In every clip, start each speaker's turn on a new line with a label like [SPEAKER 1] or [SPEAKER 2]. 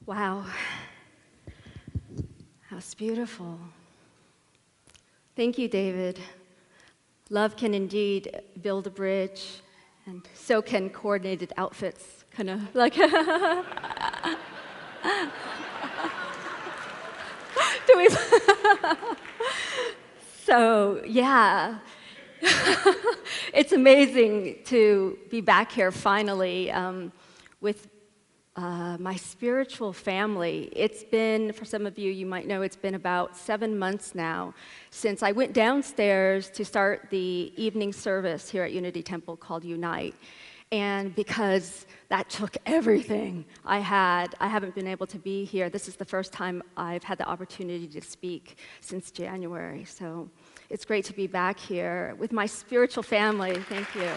[SPEAKER 1] Wow, that's beautiful. Thank you, David. Love can indeed build a bridge, and so can coordinated outfits, kind of like. Do we? So, yeah. It's amazing to be back here finally with my spiritual family. It's been, for some of you, you might know, it's been about 7 months now since I went downstairs to start the evening service here at Unity Temple called Unite. And because that took everything I haven't been able to be here. This is the first time I've had the opportunity to speak since January. So it's great to be back here with my spiritual family. Thank you.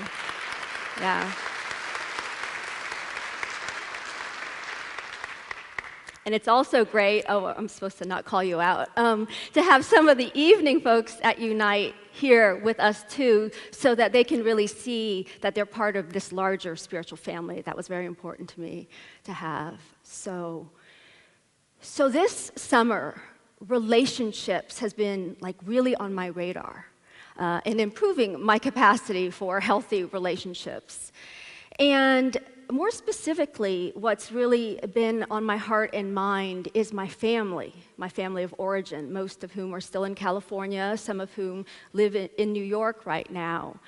[SPEAKER 1] Yeah. And it's also great, I'm supposed to not call you out, to have some of the evening folks at Unite here with us too, so that they can really see that they're part of this larger spiritual family. That was very important to me to have. So this summer, relationships has been like really on my radar, and improving my capacity for healthy relationships. And more specifically, what's really been on my heart and mind is my family of origin, most of whom are still in California, some of whom live in New York right now.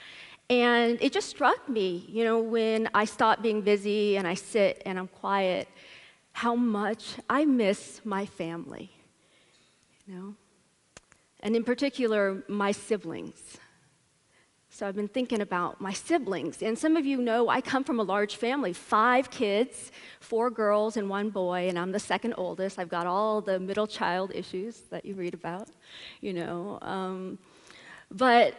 [SPEAKER 1] And it just struck me, when I stop being busy and I sit and I'm quiet, how much I miss my family, And in particular, my siblings. So I've been thinking about my siblings. And some of you know I come from a large family, 5 kids, 4 girls and 1 boy, and I'm the second oldest. I've got all the middle child issues that you read about, But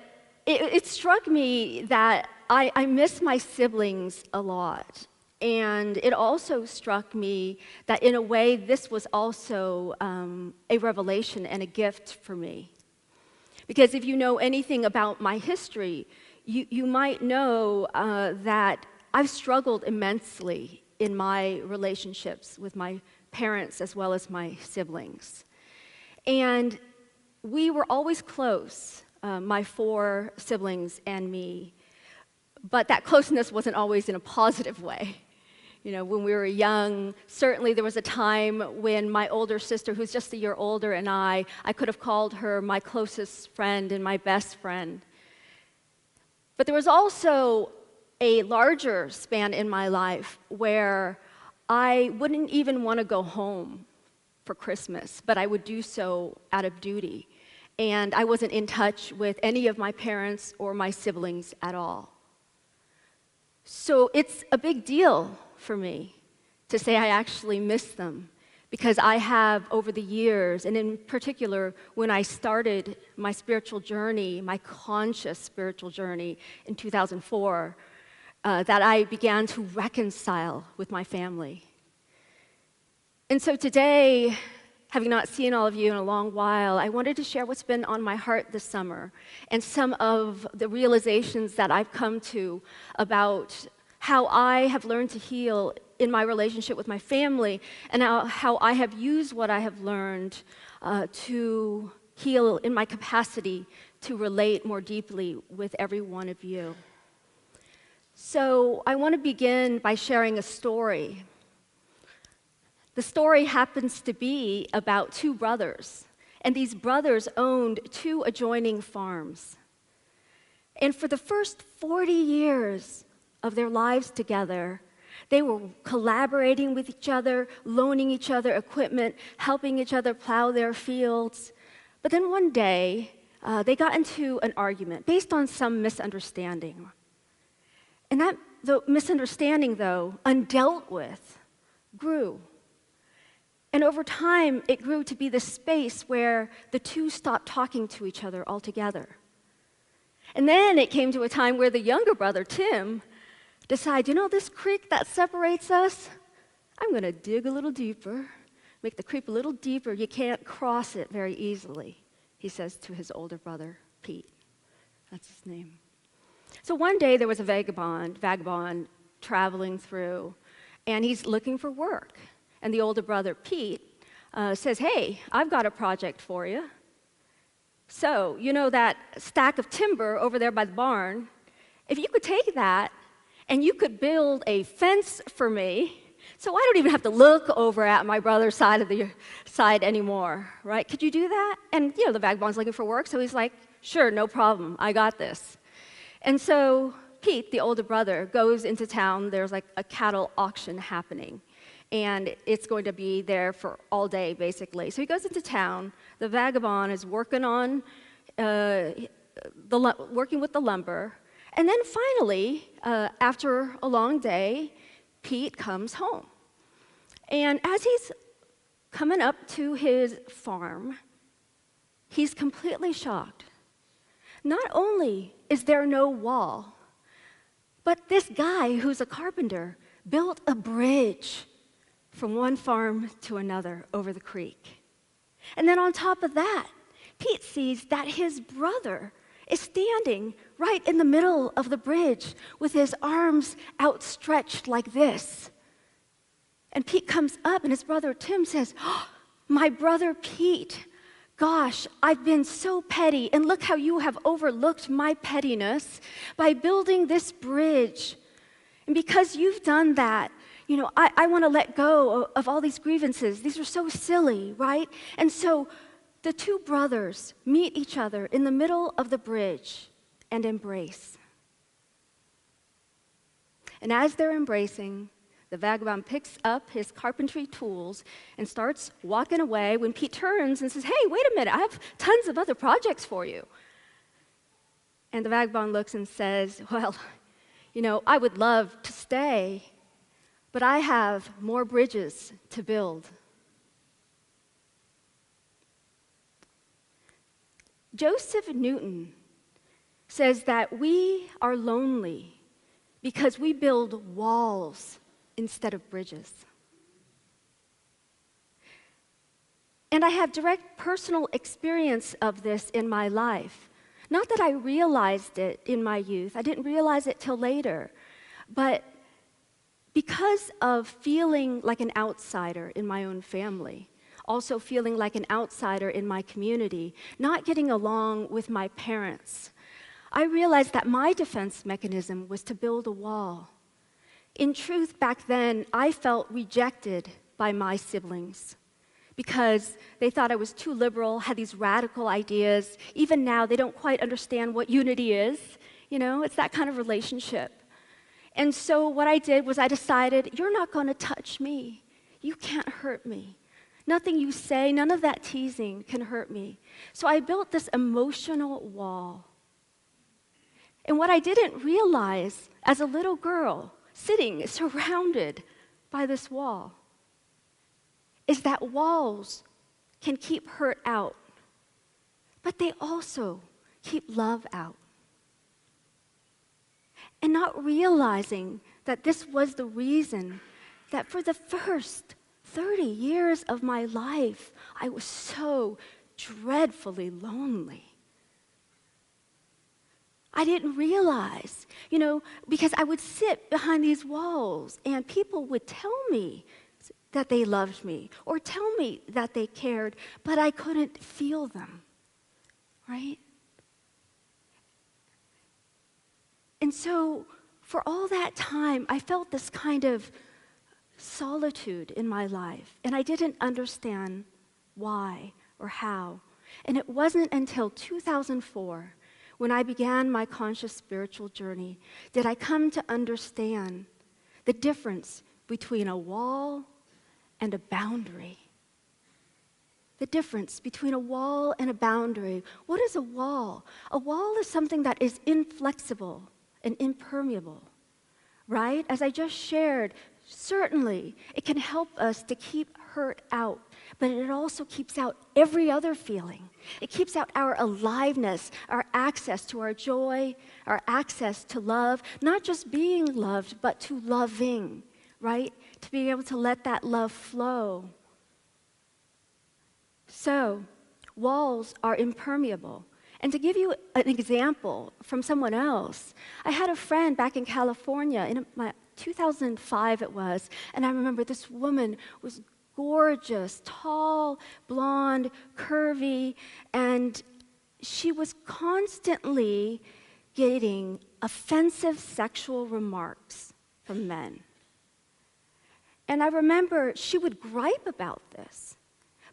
[SPEAKER 1] it struck me that I miss my siblings a lot. And it also struck me that in a way, this was also a revelation and a gift for me. Because if you know anything about my history, you might know that I've struggled immensely in my relationships with my parents as well as my siblings. And we were always close, my 4 siblings and me, but that closeness wasn't always in a positive way. When we were young, certainly there was a time when my older sister, who's just a year older, and I could have called her my closest friend and my best friend. But there was also a larger span in my life where I wouldn't even want to go home for Christmas, but I would do so out of duty. And I wasn't in touch with any of my parents or my siblings at all. So it's a big deal for me to say I actually miss them, because I have over the years, and in particular when I started my spiritual journey, my conscious spiritual journey in 2004, that I began to reconcile with my family. And so today, having not seen all of you in a long while, I wanted to share what's been on my heart this summer and some of the realizations that I've come to about how I have learned to heal in my relationship with my family, and how I have used what I have learned to heal in my capacity to relate more deeply with every one of you. So I want to begin by sharing a story. The story happens to be about 2 brothers, and these brothers owned 2 adjoining farms. And for the first 40 years of their lives together, they were collaborating with each other, loaning each other equipment, helping each other plow their fields. But then one day, they got into an argument based on some misunderstanding. And the misunderstanding, though, undealt with, grew. And over time, it grew to be the space where the 2 stopped talking to each other altogether. And then it came to a time where the younger brother, Tim, decided, this creek that separates us, I'm going to dig a little deeper, make the creek a little deeper. You can't cross it very easily, he says to his older brother, Pete. That's his name. So one day there was a vagabond traveling through, and he's looking for work. And the older brother, Pete, says, hey, I've got a project for you. So, you know that stack of timber over there by the barn? If you could take that and you could build a fence for me, so I don't even have to look over at my brother's side of the side anymore, right? Could you do that? And, the vagabond's looking for work, so he's like, sure, no problem, I got this. And so Pete, the older brother, goes into town. There's like a cattle auction happening, and it's going to be there for all day, basically. So he goes into town. The vagabond is working on, working with the lumber, and then finally, after a long day, Pete comes home. And as he's coming up to his farm, he's completely shocked. Not only is there no wall, but this guy who's a carpenter built a bridge from one farm to another over the creek. And then on top of that, Pete sees that his brother is standing right in the middle of the bridge with his arms outstretched like this. And Pete comes up, and his brother Tim says, oh, my brother Pete, gosh, I've been so petty, and look how you have overlooked my pettiness by building this bridge. And because you've done that, I want to let go of all these grievances. These are so silly, right? And so the two brothers meet each other in the middle of the bridge and embrace. And as they're embracing, the vagabond picks up his carpentry tools and starts walking away when Pete turns and says, hey, wait a minute, I have tons of other projects for you. And the vagabond looks and says, well, I would love to stay, but I have more bridges to build. Joseph Newton says that we are lonely because we build walls instead of bridges. And I have direct personal experience of this in my life. Not that I realized it in my youth. I didn't realize it till later. But because of feeling like an outsider in my own family, also feeling like an outsider in my community, not getting along with my parents, I realized that my defense mechanism was to build a wall. In truth, back then, I felt rejected by my siblings because they thought I was too liberal, had these radical ideas. Even now, they don't quite understand what unity is. It's that kind of relationship. And so what I did was I decided, you're not going to touch me. You can't hurt me. Nothing you say, none of that teasing can hurt me. So I built this emotional wall. And what I didn't realize as a little girl, sitting surrounded by this wall, is that walls can keep hurt out, but they also keep love out. And not realizing that this was the reason that for the first 30 years of my life, I was so dreadfully lonely. I didn't realize, because I would sit behind these walls and people would tell me that they loved me or tell me that they cared, but I couldn't feel them, right? And so for all that time, I felt this kind of solitude in my life, and I didn't understand why or how. And it wasn't until 2004, when I began my conscious spiritual journey, did I come to understand the difference between a wall and a boundary. The difference between a wall and a boundary. What is a wall? A wall is something that is inflexible and impermeable, right? As I just shared, certainly it can help us to keep hurt out, but it also keeps out every other feeling. It keeps out our aliveness, our access to our joy, our access to love, not just being loved, but to loving, right? To be able to let that love flow. So, walls are impermeable. And to give you an example from someone else, I had a friend back in California, in 2005 it was, and I remember this woman was gorgeous, tall, blonde, curvy, and she was constantly getting offensive sexual remarks from men. And I remember she would gripe about this,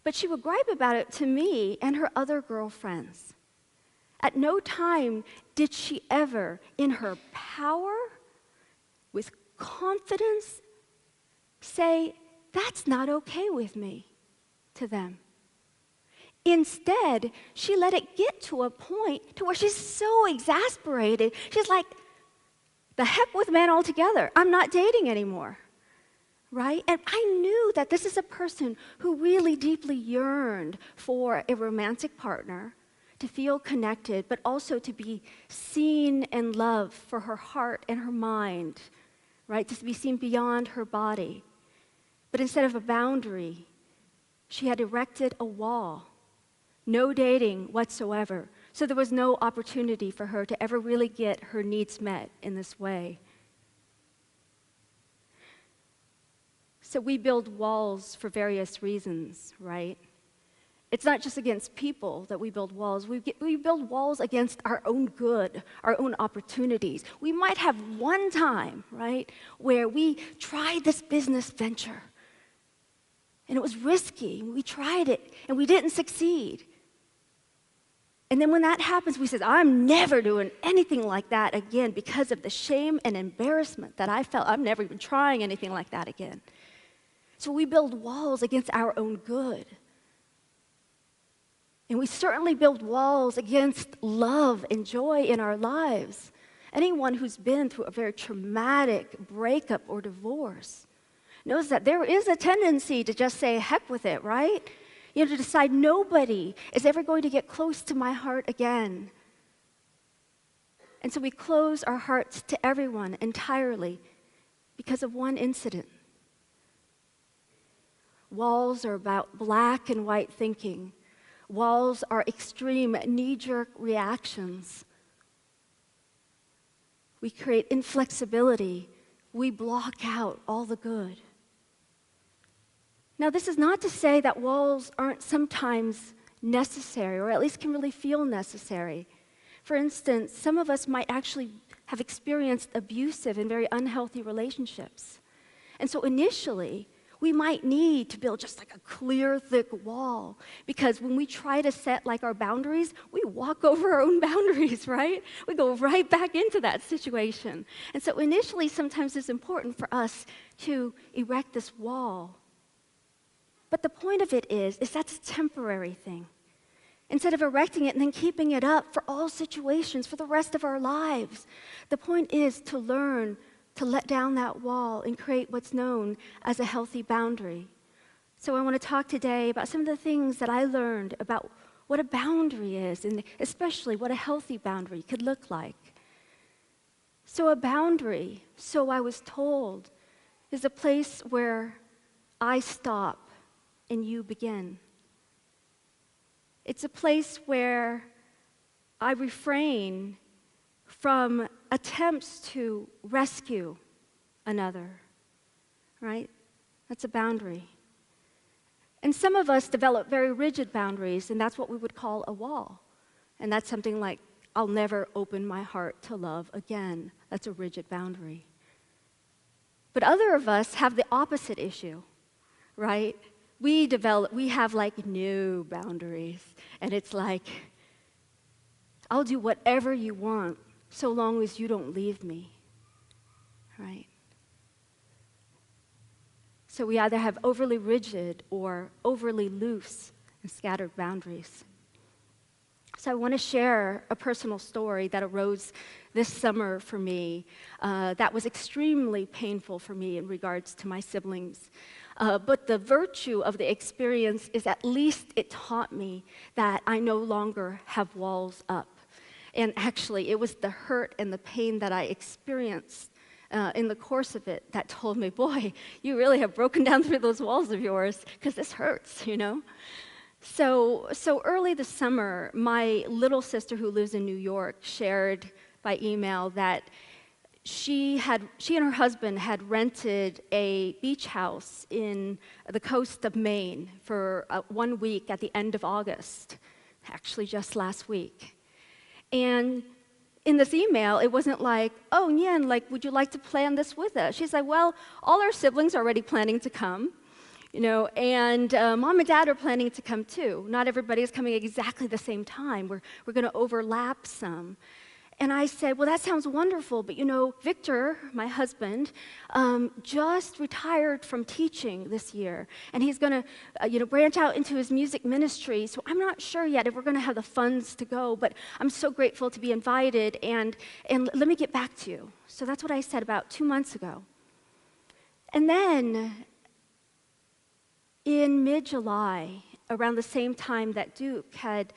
[SPEAKER 1] but she would gripe about it to me and her other girlfriends. At no time did she ever, in her power, with confidence, say, "That's not okay with me," to them. Instead, she let it get to a point to where she's so exasperated, she's like, "The heck with men altogether. I'm not dating anymore." Right? And I knew that this is a person who really deeply yearned for a romantic partner, to feel connected, but also to be seen and loved for her heart and her mind, right? To be seen beyond her body. But instead of a boundary, she had erected a wall. No dating whatsoever. So there was no opportunity for her to ever really get her needs met in this way. So we build walls for various reasons, right? It's not just against people that we build walls. We build walls against our own good, our own opportunities. We might have one time, right, where we tried this business venture, and it was risky. We tried it, and we didn't succeed. And then when that happens, we say, "I'm never doing anything like that again," because of the shame and embarrassment that I felt. I'm never even trying anything like that again. So we build walls against our own good. And we certainly build walls against love and joy in our lives. Anyone who's been through a very traumatic breakup or divorce knows that there is a tendency to just say, "Heck with it," right? You know, to decide nobody is ever going to get close to my heart again. And so we close our hearts to everyone entirely because of one incident. Walls are about black and white thinking. Walls are extreme knee-jerk reactions. We create inflexibility. We block out all the good. Now, this is not to say that walls aren't sometimes necessary, or at least can really feel necessary. For instance, some of us might actually have experienced abusive and very unhealthy relationships. And so initially, we might need to build just like a clear, thick wall, because when we try to set like our boundaries, we walk over our own boundaries, right? We go right back into that situation. And so initially, sometimes it's important for us to erect this wall. But the point of it is that's a temporary thing. Instead of erecting it and then keeping it up for all situations for the rest of our lives, the point is to learn to let down that wall and create what's known as a healthy boundary. So I want to talk today about some of the things that I learned about what a boundary is, and especially what a healthy boundary could look like. So a boundary, so I was told, is a place where I stop and you begin. It's a place where I refrain from attempts to rescue another, right? That's a boundary. And some of us develop very rigid boundaries, and that's what we would call a wall. And that's something like, "I'll never open my heart to love again." That's a rigid boundary. But other of us have the opposite issue, right? We have like no boundaries, and it's like, "I'll do whatever you want so long as you don't leave me," right? So we either have overly rigid or overly loose and scattered boundaries. So I want to share a personal story that arose this summer for me that was extremely painful for me in regards to my siblings. But the virtue of the experience is at least it taught me that I no longer have walls up. And actually, it was the hurt and the pain that I experienced in the course of it that told me, "Boy, you really have broken down through those walls of yours, because this hurts, you know?" So early this summer, my little sister who lives in New York shared by email that she and her husband had rented a beach house in the coast of Maine for 1 week at the end of August, actually just last week. And in this email, it wasn't like, oh, Nhien, like, would you like to plan this with us? She's like, well, all our siblings are already planning to come, and mom and dad are planning to come too. Not everybody is coming at exactly the same time. We're going to overlap some. And I said, well, that sounds wonderful, but Victor, my husband, just retired from teaching this year, and he's going to, branch out into his music ministry. So I'm not sure yet if we're going to have the funds to go, but I'm so grateful to be invited, and let me get back to you. So that's what I said about 2 months ago. And then in mid-July, around the same time that Duke had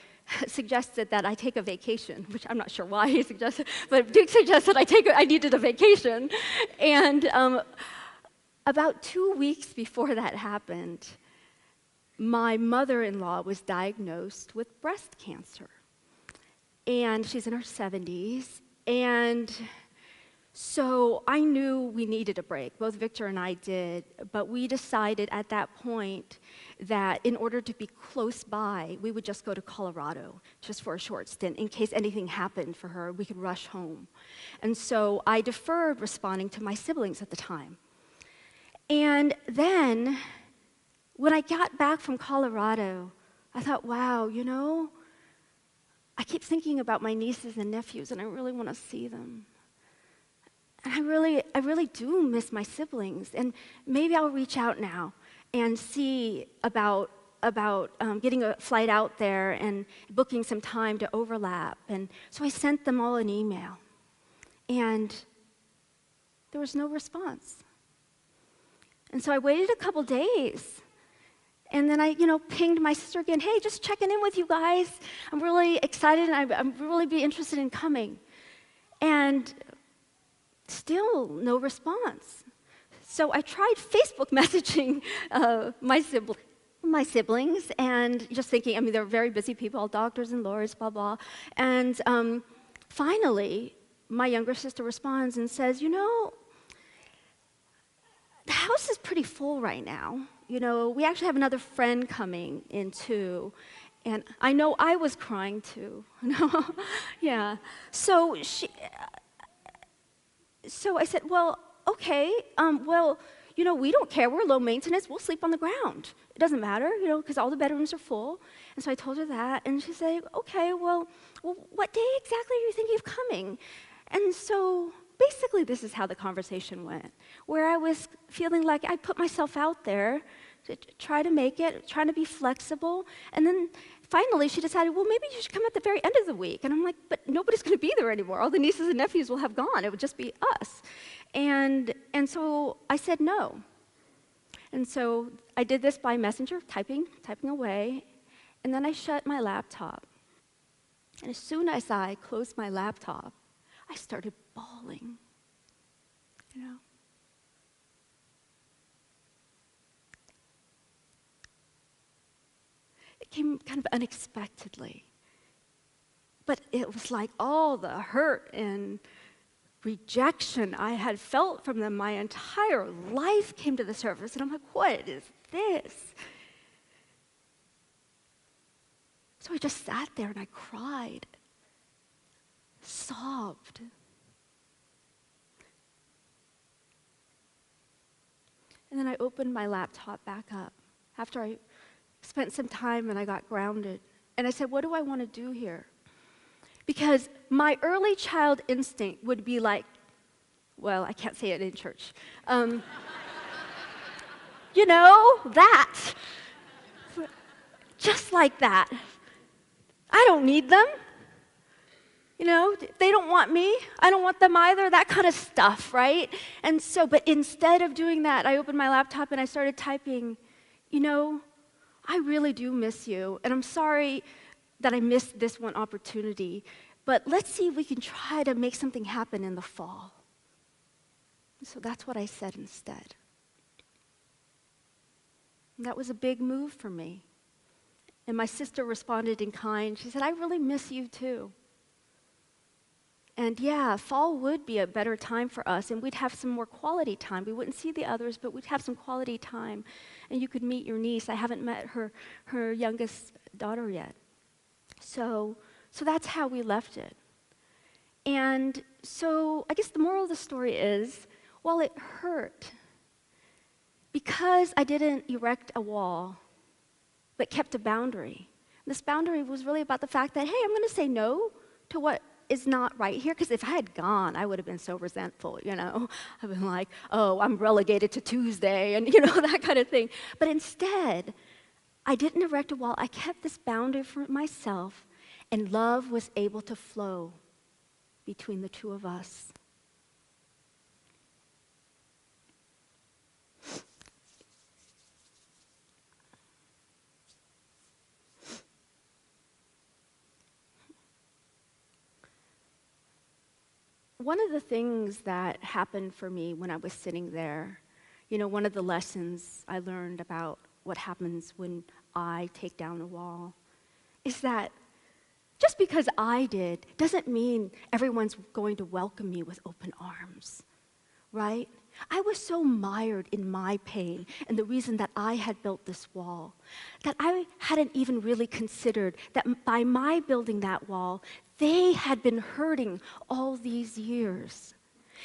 [SPEAKER 1] suggested that I take a vacation, which I'm not sure why he suggested, but Duke suggested I needed a vacation. And about 2 weeks before that happened, my mother-in-law was diagnosed with breast cancer. And she's in her 70s. And so I knew we needed a break. Both Victor and I did. But we decided at that point that in order to be close by, we would just go to Colorado just for a short stint. In case anything happened for her, we could rush home. And so I deferred responding to my siblings at the time. And then when I got back from Colorado, I thought, wow, I keep thinking about my nieces and nephews, and I really want to see them. And I really do miss my siblings, and maybe I'll reach out now and see about getting a flight out there and booking some time to overlap. And so I sent them all an email, and there was no response. And so I waited a couple days, and then I, pinged my sister again, hey, just checking in with you guys. I'm really excited, and I'm really be interested in coming. And still no response. So I tried Facebook messaging my siblings, and just thinking, they're very busy people, all doctors and lawyers, blah, blah. And finally, my younger sister responds and says, the house is pretty full right now. We actually have another friend coming in too. And I know I was crying too. Yeah. So I said, well, okay, we don't care. We're low maintenance. We'll sleep on the ground. It doesn't matter, because all the bedrooms are full. And so I told her that, and she said, okay, well, what day exactly are you thinking of coming? And so basically this is how the conversation went, where I was feeling like I put myself out there to try to make it, trying to be flexible, and then finally, she decided, well, maybe you should come at the very end of the week. And I'm like, but nobody's going to be there anymore. All the nieces and nephews will have gone. It would just be us. And so I said no. And so I did this by messenger, typing away. And then I shut my laptop. And as soon as I closed my laptop, I started bawling. It came kind of unexpectedly. But it was like all the hurt and rejection I had felt from them my entire life came to the surface. And I'm like, what is this? So I just sat there and I cried, sobbed. And then I opened my laptop back up after I spent some time and I got grounded. And I said, what do I want to do here? Because my early child instinct would be like, well, I can't say it in church. That. Just like that. I don't need them. They don't want me. I don't want them either. That kind of stuff, right? And so, but instead of doing that, I opened my laptop and I started typing, I really do miss you, and I'm sorry that I missed this one opportunity, but let's see if we can try to make something happen in the fall. So that's what I said instead. And that was a big move for me. And my sister responded in kind. She said, I really miss you too. And yeah, fall would be a better time for us, and we'd have some more quality time. We wouldn't see the others, but we'd have some quality time. And you could meet your niece. I haven't met her youngest daughter yet. So that's how we left it. And so I guess the moral of the story is, while it hurt, because I didn't erect a wall, but kept a boundary, this boundary was really about the fact that, hey, I'm going to say no to what is not right here, because if I had gone, I would have been so resentful, you know. I've been like, oh, I'm relegated to Tuesday, and you know, that kind of thing. But instead, I didn't erect a wall. I kept this boundary for myself, and love was able to flow between the two of us. One of the things that happened for me when I was sitting there, you know, one of the lessons I learned about what happens when I take down a wall is that just because I did doesn't mean everyone's going to welcome me with open arms, right? I was so mired in my pain and the reason that I had built this wall that I hadn't even really considered that by my building that wall, they had been hurting all these years.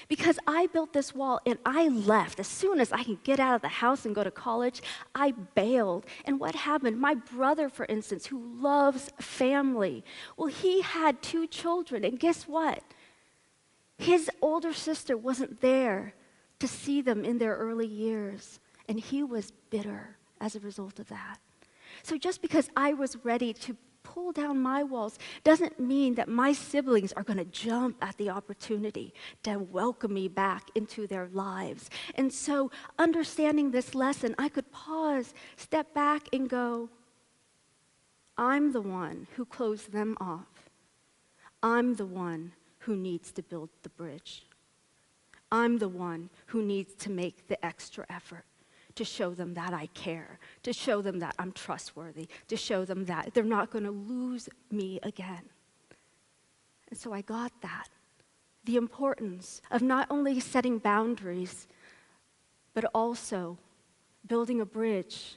[SPEAKER 1] Because I built this wall and I left. As soon as I could get out of the house and go to college, I bailed. And what happened? My brother, for instance, who loves family, well, he had 2 children. And guess what? His older sister wasn't there to see them in their early years. And he was bitter as a result of that. So just because I was ready to pull down my walls doesn't mean that my siblings are going to jump at the opportunity to welcome me back into their lives. And so understanding this lesson, I could pause, step back and go, I'm the one who closed them off. I'm the one who needs to build the bridge. I'm the one who needs to make the extra effort to show them that I care, to show them that I'm trustworthy, to show them that they're not going to lose me again. And so I got that. The importance of not only setting boundaries, but also building a bridge.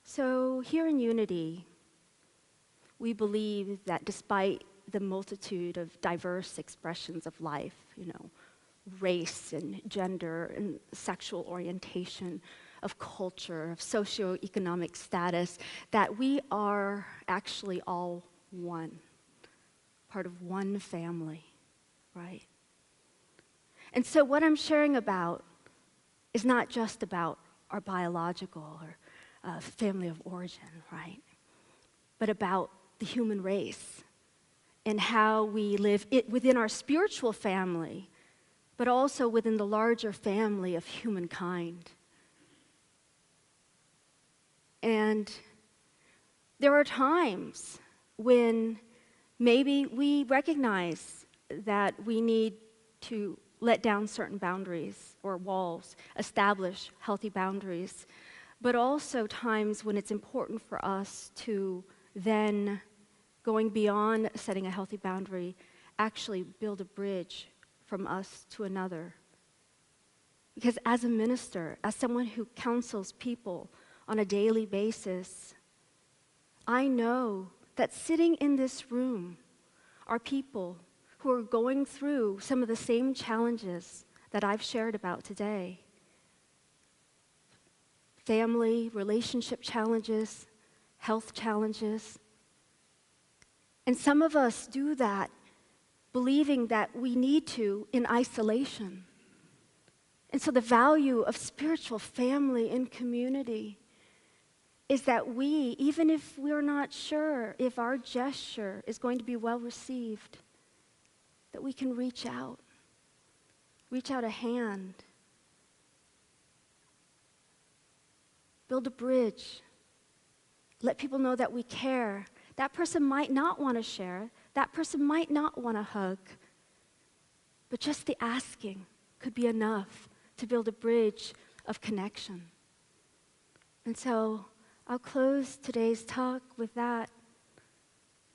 [SPEAKER 1] So here in Unity, we believe that despite the multitude of diverse expressions of life, you know, race and gender and sexual orientation, of culture, of socioeconomic status, that we are actually all one, part of one family, right? And so what I'm sharing about is not just about our biological or family of origin, right? But about the human race and how we live within our spiritual family, but also within the larger family of humankind. And there are times when maybe we recognize that we need to let down certain boundaries or walls, establish healthy boundaries, but also times when it's important for us to then, going beyond setting a healthy boundary, actually build a bridge from us to another. Because as a minister, as someone who counsels people on a daily basis, I know that sitting in this room are people who are going through some of the same challenges that I've shared about today. Family, relationship challenges, health challenges. And some of us do that believing that we need to in isolation. And so the value of spiritual family and community is that we, even if we're not sure if our gesture is going to be well received, that we can reach out a hand, build a bridge, let people know that we care. That person might not want to share, that person might not want to hug, but just the asking could be enough to build a bridge of connection. And so I'll close today's talk with that.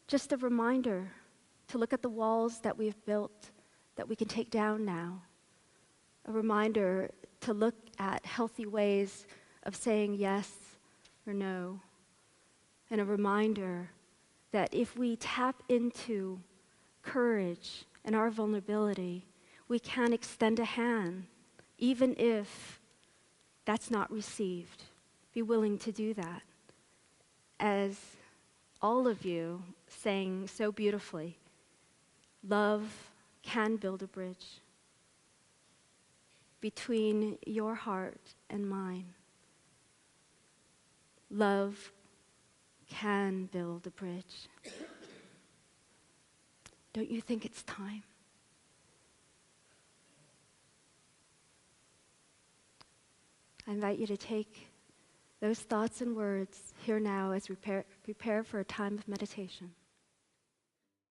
[SPEAKER 1] Just a reminder to look at the walls that we've built that we can take down now. A reminder to look at healthy ways of saying yes or no. And a reminder that if we tap into courage and our vulnerability, we can extend a hand, even if that's not received. Be willing to do that. As all of you sang so beautifully, love can build a bridge between your heart and mine. Love can build a bridge. Don't you think it's time? I invite you to take those thoughts and words here now as we prepare for a time of meditation.